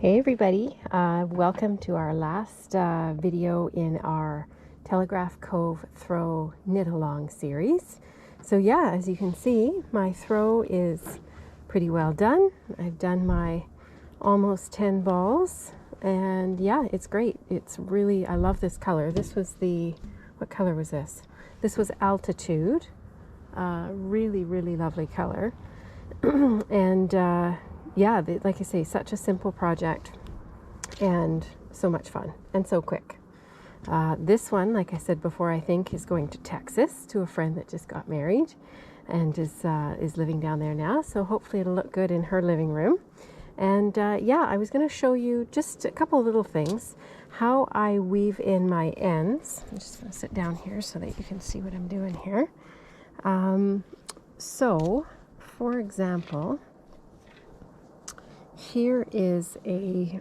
Hey everybody, welcome to our last video in our Telegraph Cove Throw knit along series. So yeah, as you can see, my throw is pretty well done. I've done my almost 10 balls and yeah, it's great. It's really, I love this color. This was what color was this? This was Altitude. Really lovely color. And yeah, like I say, such a simple project and so much fun and so quick. This one, like I said before, I think is going to Texas to a friend that just got married and is living down there now. So hopefully it'll look good in her living room. And yeah, I was going to show you just a couple of little things, how I weave in my ends. I'm just going to sit down here so that you can see what I'm doing here. So, for example, here is a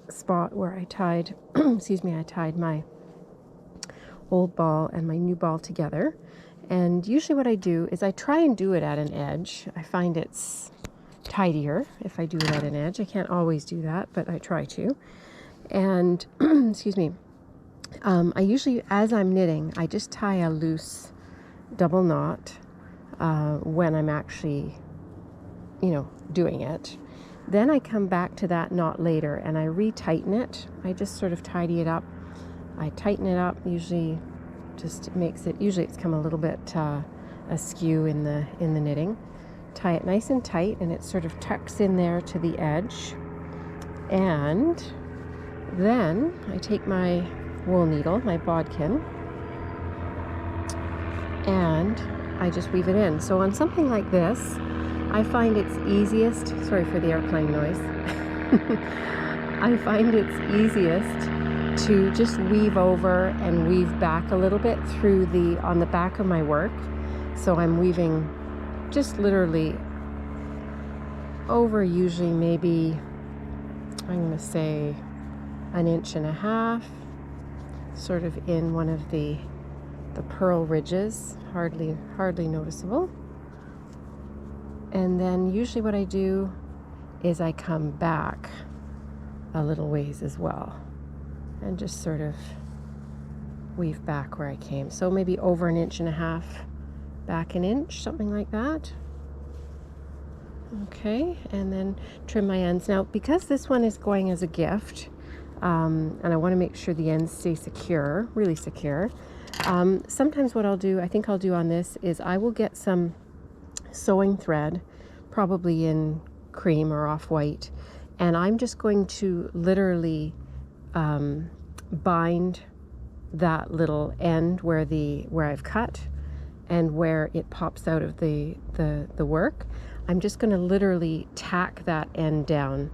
spot where I tied, I tied my old ball and my new ball together. And usually what I do is I try and do it at an edge. I find it's tidier if I do it at an edge. I can't always do that, but I try to. And, I usually, as I'm knitting, I just tie a loose double knot when I'm actually, doing it. Then I come back to that knot later and I retighten it. I just sort of tidy it up. I tighten it up, usually just makes it, usually it's come a little bit askew in the knitting. Tie it nice and tight and it sort of tucks in there to the edge. And then I take my wool needle, my bodkin, and I just weave it in. So on something like this, I find it's easiest, sorry for the airplane noise, I find it's easiest to just weave over and weave back a little bit through on the back of my work. So I'm weaving just literally over usually maybe, I'm going to say 1.5 inches, sort of in one of the purl ridges, hardly noticeable. And then usually what I do is I come back a little ways as well and just sort of weave back where I came. So maybe over 1.5 inches, back 1 inch, something like that. Okay, and then trim my ends. Now, because this one is going as a gift, and I want to make sure the ends stay secure, really secure, sometimes what I think I'll do on this is I will get some sewing thread, probably in cream or off-white, and I'm just going to literally bind that little end where I've cut and where it pops out of the work. I'm just going to literally tack that end down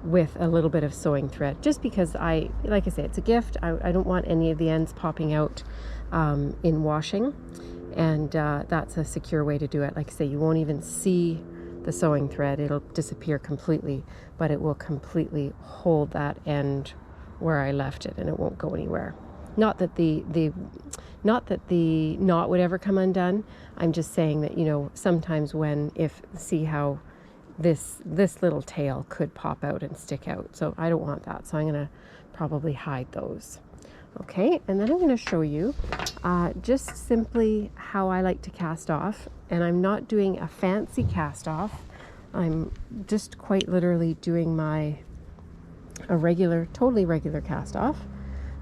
with a little bit of sewing thread, just because like I say, it's a gift. I don't want any of the ends popping out in washing. And that's a secure way to do it. Like I say, you won't even see the sewing thread. It'll disappear completely, but it will completely hold that end where I left it and it won't go anywhere. Not that the knot would ever come undone. I'm just saying that, sometimes see how this little tail could pop out and stick out. So I don't want that. So I'm going to probably hide those. Okay, and then I'm going to show you just simply how I like to cast off. And I'm not doing a fancy cast off. I'm just quite literally doing totally regular cast off.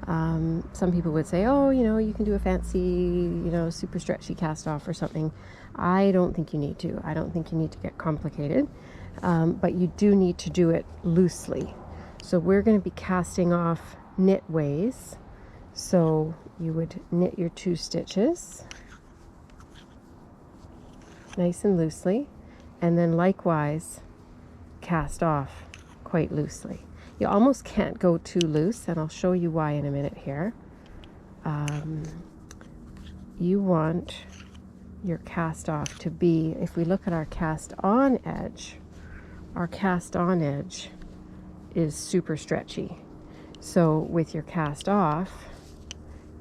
Some people would say, oh, you can do a fancy, super stretchy cast off or something. I don't think you need to. I don't think you need to get complicated. But you do need to do it loosely. So we're going to be casting off knit ways. So you would knit your 2 stitches nice and loosely, and then likewise cast off quite loosely. You almost can't go too loose, and I'll show you why in a minute here. You want your cast off to be, if we look at our cast on edge is super stretchy. So with your cast off,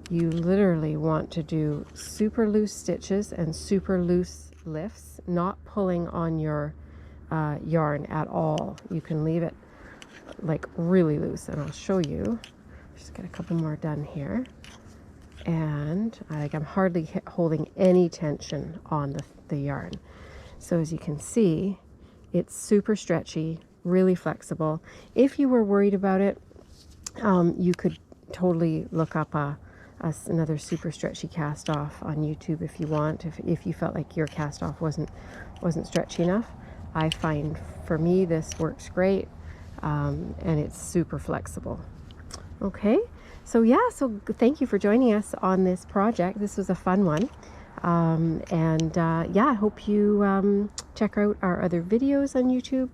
you literally want to do super loose stitches and super loose lifts, not pulling on your yarn at all. You can leave it like really loose, and I'll show you. Just get a couple more done here, and I'm hardly holding any tension on the yarn. So as you can see, it's super stretchy, really flexible. If you were worried about it, you could totally look up another super stretchy cast off on YouTube if you want, if you felt like your cast off wasn't stretchy enough. I find for me this works great, and it's super flexible. Okay, so yeah, so thank you for joining us on this project. This was a fun one. Yeah, I hope you check out our other videos on YouTube.